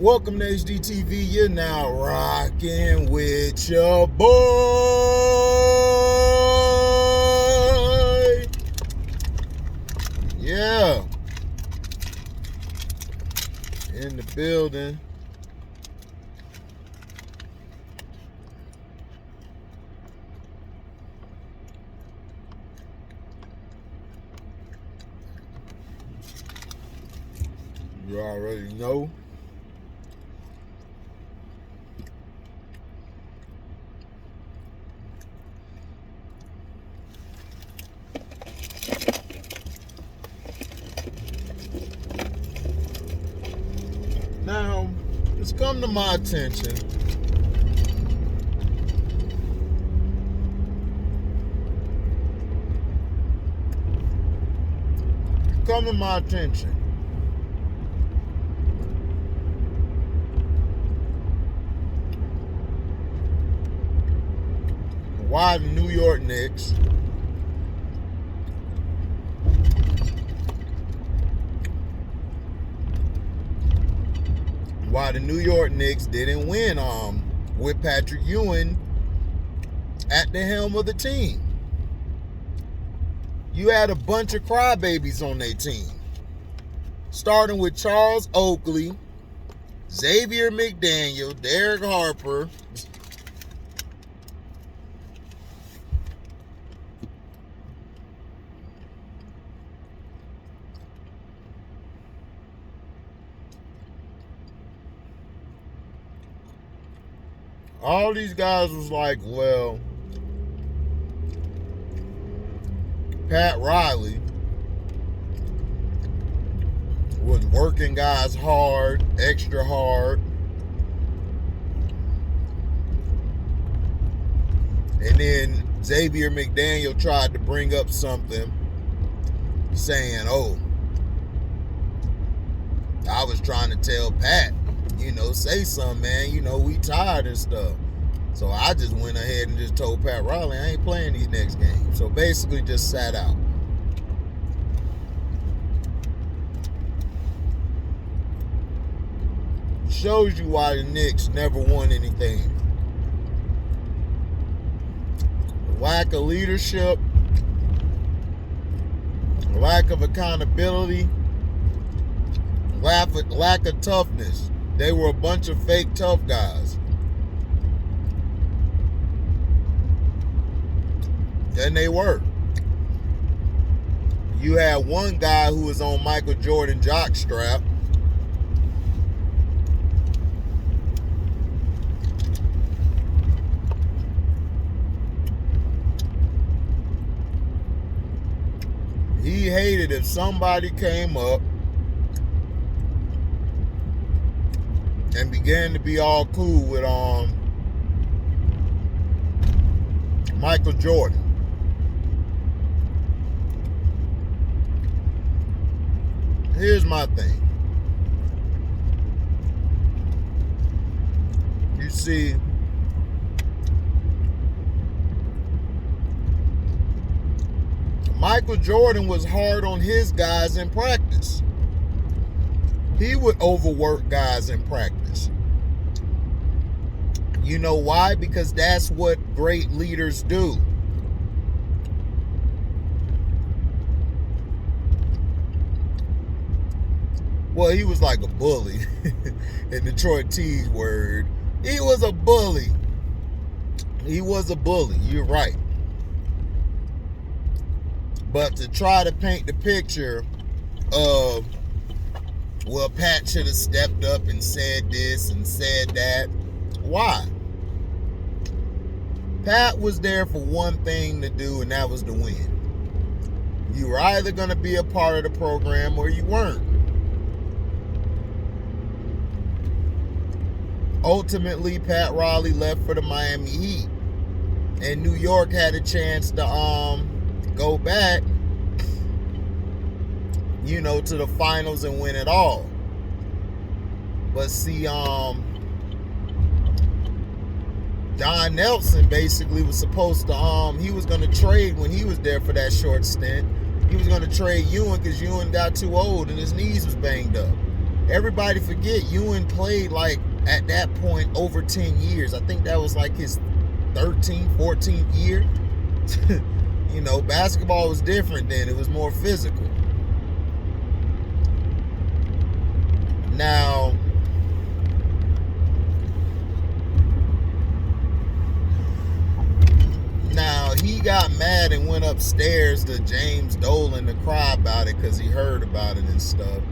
Welcome to HDTV. You're now rocking with your boy. Yeah. In the building. You already know. Now, it's come to my attention why the New York Knicks didn't win with Patrick Ewing at the helm of the team. You had a bunch of crybabies on their team, starting with Charles Oakley, Xavier McDaniel, Derek Harper, all these guys was like, well, Pat Riley was working guys hard, extra hard. And then Xavier McDaniel tried to bring up something saying, oh, I was trying to tell Pat, say something, man. We tired and stuff. So I just went ahead and just told Pat Riley I ain't playing these next games. So basically just sat out. Shows you why the Knicks never won anything. Lack of leadership, lack of accountability, lack of toughness. They were a bunch of fake tough guys. And they were. You had one guy who was on Michael Jordan jockstrap. He hated if somebody came up and began to be all cool with Michael Jordan. Here's my thing. You see, Michael Jordan was hard on his guys in practice. He would overwork guys in practice. You know why? Because that's what great leaders do. Well, he was like a bully. In Detroit T's word, he was a bully. He was a bully. You're right. But to try to paint the picture of, well, Pat should have stepped up and said this and said that. Why? Pat was there for one thing to do, and that was to win. You were either going to be a part of the program or you weren't. Ultimately, Pat Riley left for the Miami Heat, and New York had a chance to go back, to the finals and win it all. But see, Don Nelson basically was supposed to, he was going to trade when he was there for that short stint. He was going to trade Ewing because Ewing got too old and his knees was banged up. Everybody forget Ewing played like at that point over 10 years. I think that was like his 13th, 14th year. You know, basketball was different then. It was more physical. Now, he got mad and went upstairs to James Dolan to cry about it because he heard about it and stuff.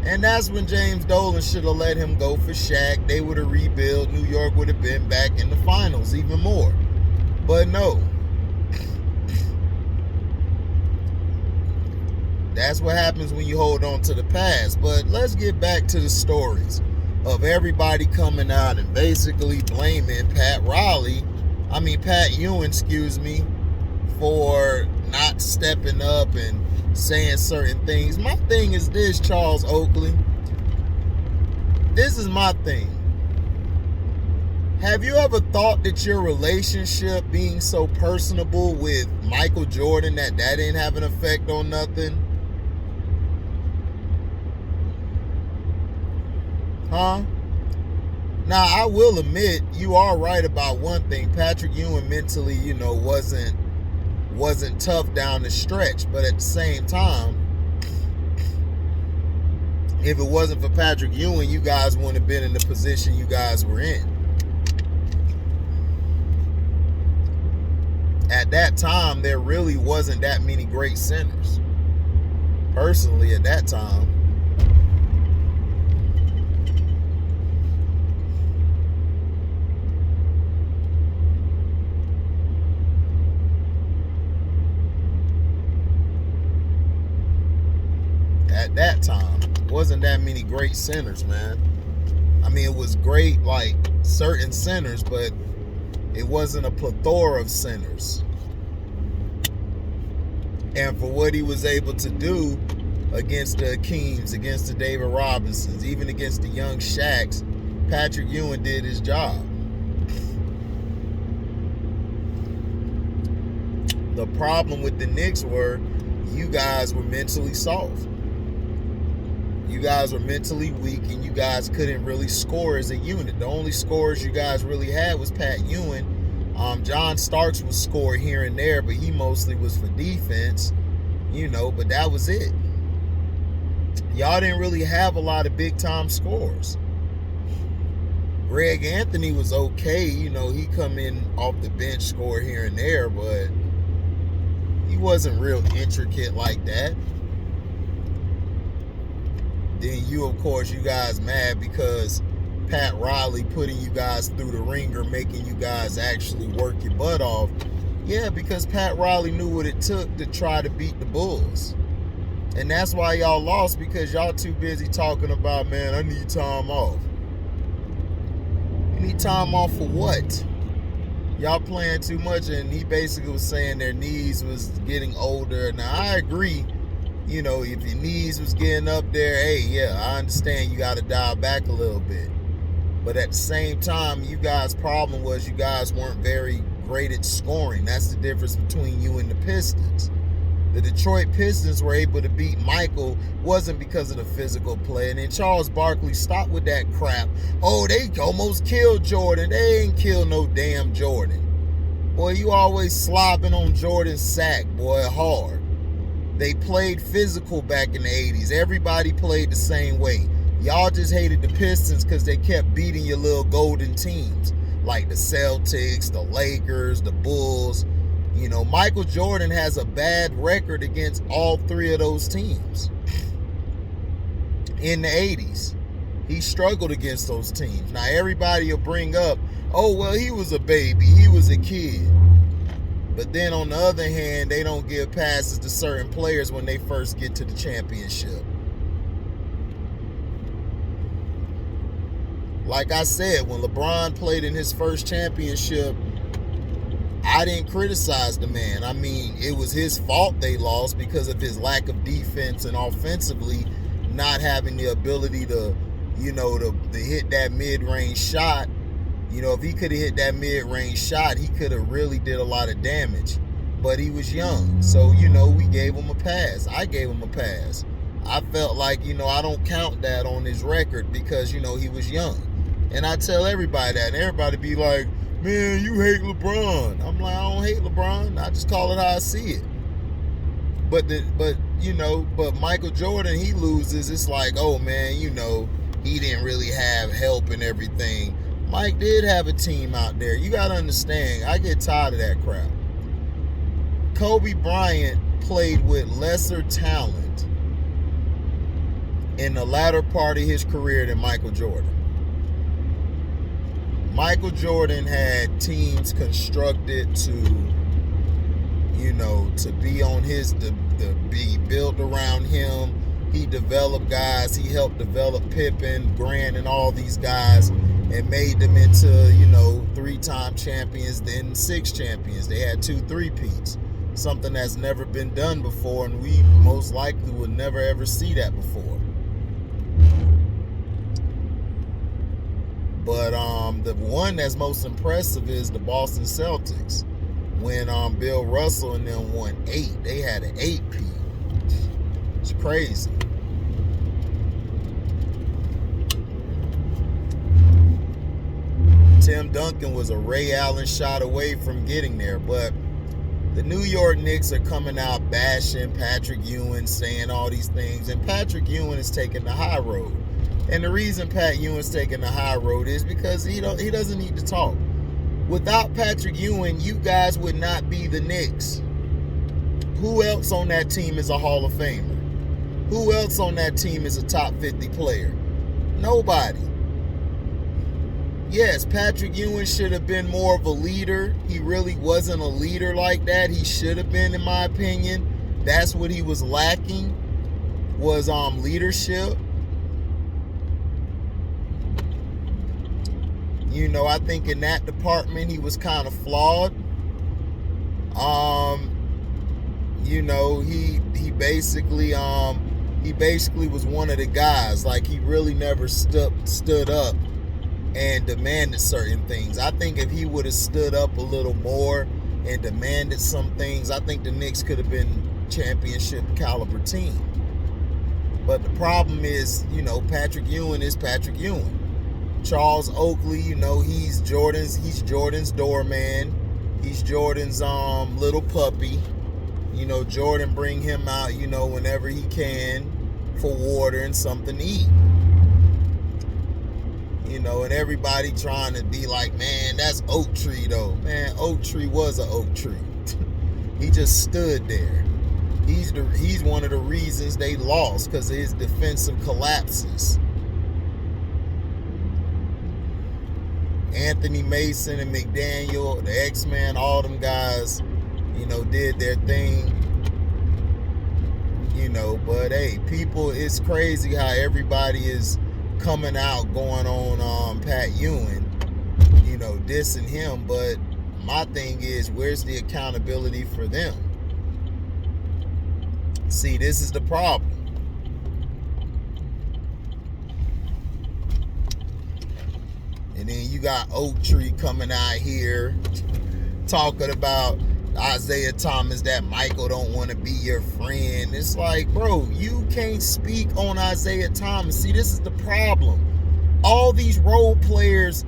And that's when James Dolan should have let him go for Shaq. They would have rebuilt. New York would have been back in the finals even more. But no. That's what happens when you hold on to the past. But let's get back to the stories of everybody coming out and basically blaming Pat Ewing, for not stepping up and saying certain things. My thing is this, Charles Oakley. This is my thing. Have you ever thought that your relationship being so personable with Michael Jordan that didn't have an effect on nothing? Huh? Now, I will admit, you are right about one thing. Patrick Ewing mentally, wasn't tough down the stretch. But at the same time, if it wasn't for Patrick Ewing, you guys wouldn't have been in the position you guys were in. At that time, there really wasn't that many great centers. Personally, at that time. At that time, wasn't that many great centers, man. I mean, it was great, like, certain centers, but it wasn't a plethora of centers. And for what he was able to do against the Akeems, against the David Robinsons, even against the young Shaqs, Patrick Ewing did his job. The problem with the Knicks were you guys were mentally soft. You guys were mentally weak, and you guys couldn't really score as a unit. The only scorers you guys really had was Pat Ewing. John Starks would score here and there, but he mostly was for defense, but that was it. Y'all didn't really have a lot of big-time scores. Greg Anthony was okay. He come in off the bench, score here and there, but he wasn't real intricate like that. Then you guys mad because Pat Riley putting you guys through the ringer, making you guys actually work your butt off. Yeah, because Pat Riley knew what it took to try to beat the Bulls. And that's why y'all lost, because y'all too busy talking about, man, I need time off. You need time off for what? Y'all playing too much, and he basically was saying their knees was getting older. Now, I agree. If your knees was getting up there, hey, yeah, I understand you got to dial back a little bit. But at the same time, you guys' problem was you guys weren't very great at scoring. That's the difference between you and the Pistons. The Detroit Pistons were able to beat Michael wasn't because of the physical play. And then Charles Barkley, stop with that crap. Oh, they almost killed Jordan. They ain't killed no damn Jordan. Boy, you always slobbing on Jordan's sack, boy, hard. They played physical back in the 80s. Everybody played the same way. Y'all just hated the Pistons because they kept beating your little golden teams. Like the Celtics, the Lakers, the Bulls. Michael Jordan has a bad record against all three of those teams. In the 80s, he struggled against those teams. Now, everybody will bring up, oh, well, he was a baby. He was a kid. But then on the other hand, they don't give passes to certain players when they first get to the championship. Like I said, when LeBron played in his first championship, I didn't criticize the man. I mean, it was his fault they lost because of his lack of defense and offensively not having the ability to hit that mid-range shot. If he could have hit that mid-range shot, he could have really did a lot of damage. But he was young. So, we gave him a pass. I gave him a pass. I felt like, I don't count that on his record because, he was young. And I tell everybody that, and everybody be like, man, you hate LeBron. I'm like, I don't hate LeBron. I just call it how I see it. But Michael Jordan, he loses. It's like, oh man, he didn't really have help and everything. Mike did have a team out there. You got to understand, I get tired of that crap. Kobe Bryant played with lesser talent in the latter part of his career than Michael Jordan. Michael Jordan had teams constructed to be on to be built around him. He developed guys. He helped develop Pippen, Grant, and all these guys, and made them into, 3-time champions, then 6 champions. They had 2 3-peats, something that's never been done before, and we most likely will never ever see that before. But the one that's most impressive is the Boston Celtics. When Bill Russell and them won 8, they had an 8-peat. It's crazy. Tim Duncan was a Ray Allen shot away from getting there, but the New York Knicks are coming out bashing Patrick Ewing, saying all these things, and Patrick Ewing is taking the high road. And the reason Pat Ewing's taking the high road is because he doesn't need to talk. Without Patrick Ewing, you guys would not be the Knicks. Who else on that team is a Hall of Famer? Who else on that team is a top 50 player? Nobody. Yes, Patrick Ewing should have been more of a leader. He really wasn't a leader like that. He should have been, in my opinion. That's what he was lacking, was leadership. I think in that department he was kind of flawed. He basically was one of the guys. Like, he really never stood up and demanded certain things. I think if he would have stood up a little more and demanded some things, I think the Knicks could have been championship caliber team. But the problem is, Patrick Ewing is Patrick Ewing. Charles Oakley, he's Jordan's doorman. He's Jordan's little puppy. Jordan bring him out, whenever he can for water and something to eat. And everybody trying to be like, man, that's Oak Tree though. Man, Oak Tree was an oak tree. He just stood there. He's one of the reasons they lost, because of his defensive collapses. Anthony Mason and McDaniel, the X-Men, all them guys, did their thing. But hey, people, it's crazy how everybody is coming out going on Pat Ewing, dissing him. But my thing is, where's the accountability for them? See, this is the problem. And then you got Oak Tree coming out here talking about Isaiah Thomas, that Michael don't want to be your friend. It's like, bro, you can't speak on Isaiah Thomas. See, this is the problem. All these role players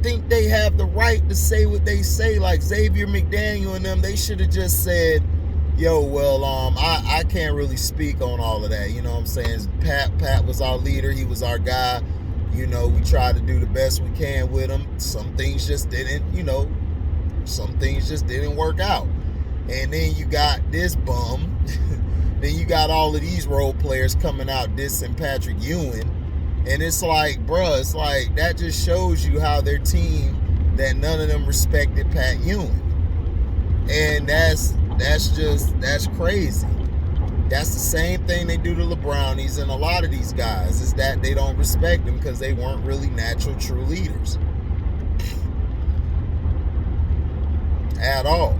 think they have the right to say what they say. Like Xavier McDaniel and them, they should have just said, yo, well, I can't really speak on all of that. You know what I'm saying? Pat was our leader. He was our guy. We tried to do the best we can with him. Some things just didn't, work out. And then you got this bum. Then you got all of these role players coming out dissing Patrick Ewing. And it's like, bruh, it's like, that just shows you how their team, that none of them respected Pat Ewing. And that's crazy. That's the same thing they do to LeBrownies and a lot of these guys, is that they don't respect them because they weren't really natural, true leaders. At all.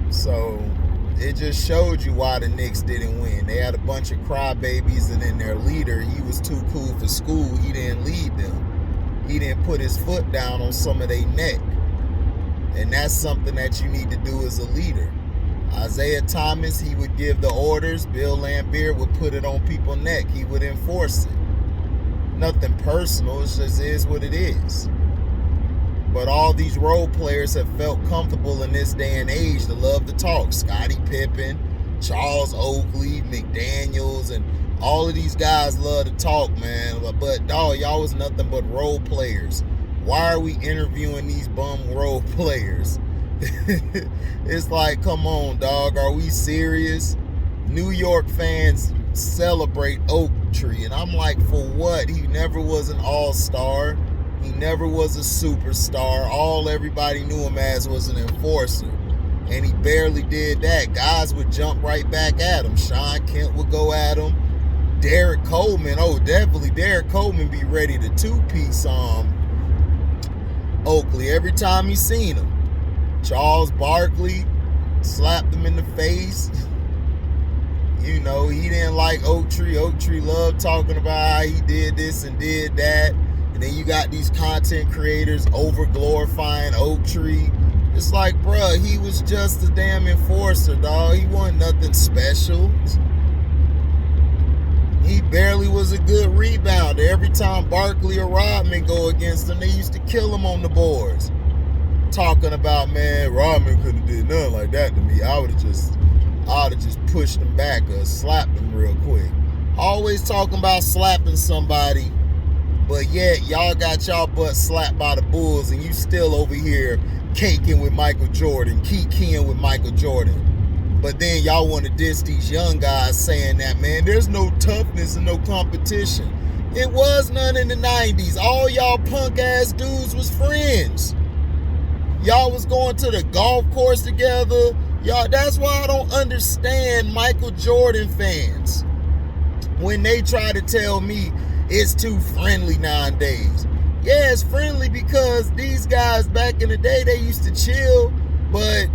So it just showed you why the Knicks didn't win. They had a bunch of crybabies, and then their leader, he was too cool for school. He didn't lead them. he didn't put his foot down on some of their neck. And that's something that you need to do as a leader. Isaiah Thomas, he would give the orders. Bill Laimbeer would put it on people's neck. He would enforce it. Nothing personal. It just is what it is. But all these role players have felt comfortable in this day and age to love to talk. Scottie Pippen, Charles Oakley, McDaniels, and all of these guys love to talk, man. But dog, y'all was nothing but role players. Why are we interviewing these bum role players? It's like, come on, dog. Are we serious? New York fans celebrate Oak Tree. And I'm like, for what? He never was an all-star. He never was a superstar. All everybody knew him as was an enforcer. And he barely did that. Guys would jump right back at him. Sean Kemp would go at him. Derek Coleman. Oh, definitely. Derek Coleman be ready to two-piece Oakley every time he seen him. Charles Barkley slapped him in the face. You know, he didn't like Oak Tree. Oak Tree loved talking about how he did this and did that. And then you got these content creators over-glorifying Oak Tree. It's like, bruh, he was just a damn enforcer, dog. He wasn't nothing special. He barely was a good rebounder. Every time Barkley or Rodman go against him, they used to kill him on the boards. Talking about, man, Rodman couldn't have did nothing like that to me. I would have just pushed him back or slapped him real quick. Always talking about slapping somebody, but yet y'all got y'all butt slapped by the Bulls and you still over here caking with Michael Jordan, kikiing with Michael Jordan. But then y'all want to diss these young guys saying that, man, there's no toughness and no competition. It was none in the 90s. All y'all punk ass dudes was friends. Y'all was going to the golf course together. Y'all, that's why I don't understand Michael Jordan fans when they try to tell me it's too friendly nowadays. Yeah, it's friendly because these guys back in the day, they used to chill, but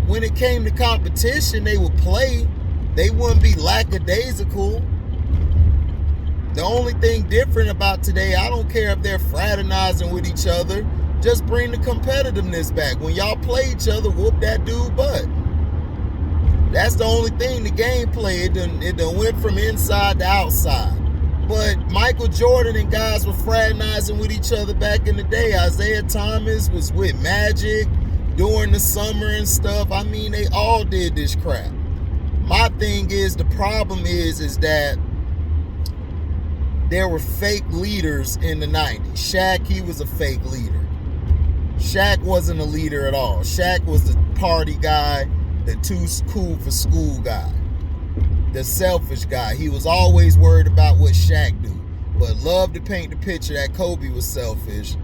when it came to competition, they would play. They wouldn't be lackadaisical. The only thing different about today, I don't care if they're fraternizing with each other, just bring the competitiveness back. When y'all play each other, whoop that dude butt. That's the only thing, the gameplay. It done went from inside to outside. But Michael Jordan and guys were fraternizing with each other back in the day. Isaiah Thomas was with Magic during the summer and stuff. I mean, they all did this crap. My thing is, the problem is that there were fake leaders in the 90s. Shaq, he was a fake leader. Shaq wasn't a leader at all. Shaq was the party guy, the too cool for school guy, the selfish guy. He was always worried about what Shaq do, but loved to paint the picture that Kobe was selfish.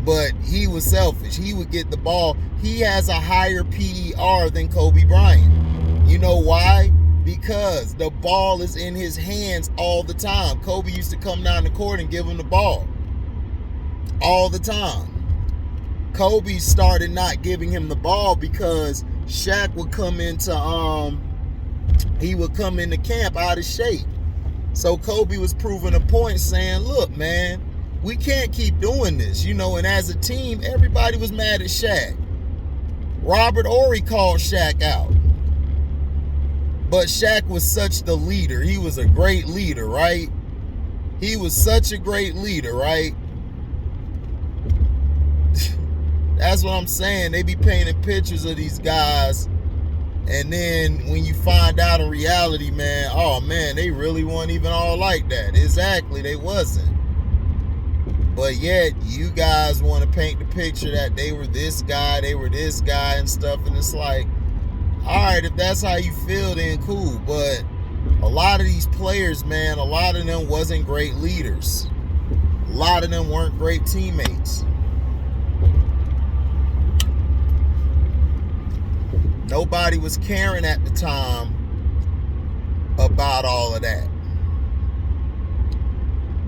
But he was selfish. He would get the ball. He has a higher PER than Kobe Bryant. You know why? Because the ball is in his hands all the time. Kobe used to come down the court and give him the ball all the time. Kobe started not giving him the ball because Shaq would come into camp out of shape. So Kobe was proving a point saying, look, man, we can't keep doing this, you know, and as a team, everybody was mad at Shaq. Robert Horry called Shaq out. But Shaq was such the leader. He was a great leader, right? He was such a great leader, right? That's what I'm saying. They be painting pictures of these guys, and then when you find out in reality, man, oh man, they really weren't even all like that. Exactly, they wasn't. But yet, you guys want to paint the picture that they were this guy, and stuff, and it's like, all right, if that's how you feel, then cool. But a lot of these players, man, a lot of them wasn't great leaders. A lot of them weren't great teammates. Nobody was caring at the time about all of that.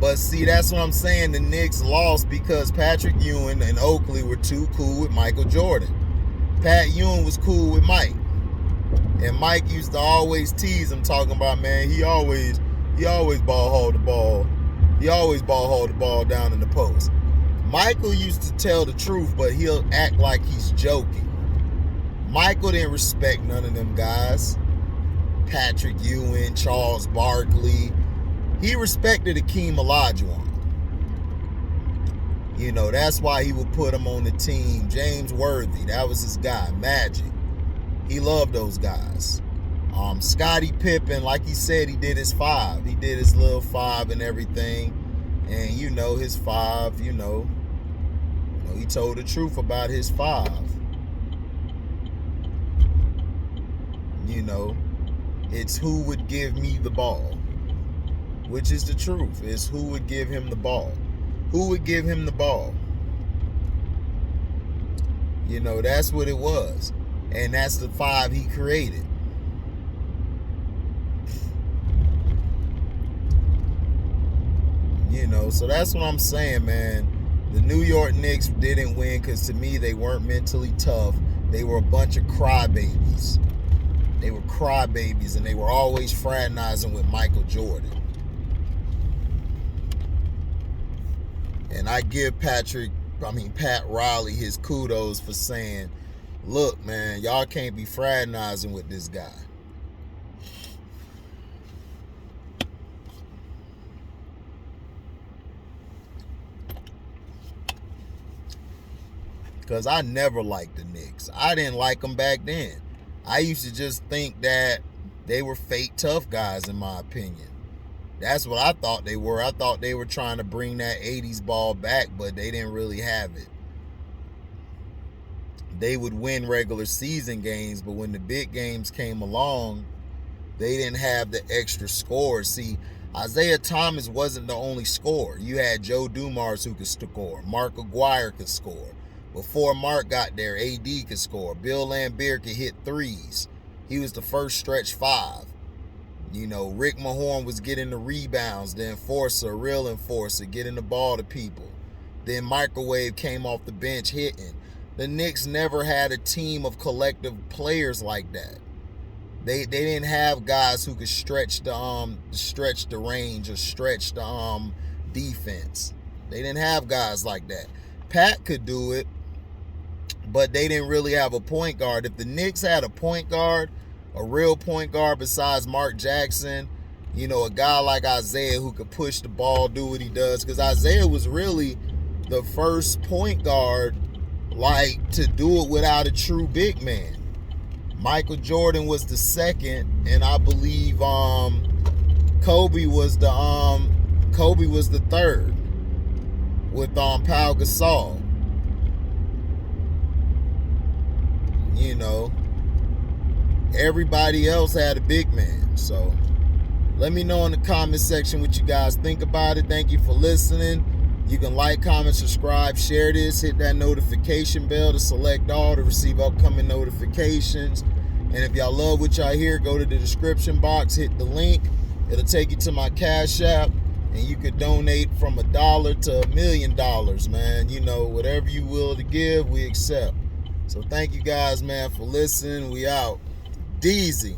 But see, that's what I'm saying. The Knicks lost because Patrick Ewing and Oakley were too cool with Michael Jordan. Pat Ewing was cool with Mike. And Mike used to always tease him, talking about, man, he always ball hauled the ball. He always ball hauled the ball down in the post. Michael used to tell the truth, but he'll act like he's joking. Michael didn't respect none of them guys. Patrick Ewing, Charles Barkley. He respected Akeem Olajuwon. You know, that's why he would put him on the team. James Worthy, that was his guy. Magic. He loved those guys. Scottie Pippen, like he said, he did his 5. He did his little 5 and everything. And, you know, his 5, you know, he told the truth about his 5. You know, it's who would give me the ball, which is the truth. It's who would give him the ball. Who would give him the ball? You know, that's what it was. And that's the 5 he created. You know, so that's what I'm saying, man. The New York Knicks didn't win because, to me, they weren't mentally tough. They were a bunch of crybabies. They were crybabies, and they were always fraternizing with Michael Jordan. And I give Pat Riley his kudos for saying, look, man, y'all can't be fraternizing with this guy. Because I never liked the Knicks. I didn't like them back then. I used to just think that they were fake tough guys, in my opinion. That's what I thought they were. I thought they were trying to bring that 80s ball back, but they didn't really have it. They would win regular season games, but when the big games came along, they didn't have the extra scores. See, Isaiah Thomas wasn't the only scorer. You had Joe Dumars who could score. Mark Aguirre could score. Before Mark got there, AD could score. Bill Laimbeer could hit threes. He was the first stretch 5. You know, Rick Mahorn was getting the rebounds, the enforcer, a real enforcer, getting the ball to people. Then Microwave came off the bench hitting. The Knicks never had a team of collective players like that. They didn't have guys who could stretch the range or stretch the defense. They didn't have guys like that. Pat could do it, but they didn't really have a point guard. If the Knicks had a point guard, a real point guard besides Mark Jackson, you know, a guy like Isaiah who could push the ball, do what he does, because Isaiah was really the first point guard, like, to do it without a true big man. Michael Jordan was the second, and I believe Kobe was the third with Pau Gasol. You know, everybody else had a big man. So let me know in the comment section what you guys think about it. Thank you for listening. You can like, comment, subscribe, share this, hit that notification bell to select all to receive upcoming notifications. And if y'all love what y'all hear, go to the description box, hit the link. It'll take you to my Cash App, and you could donate from $1 to $1 million, man. You know, whatever you will to give, we accept. So thank you guys, man, for listening. We out. Deezy.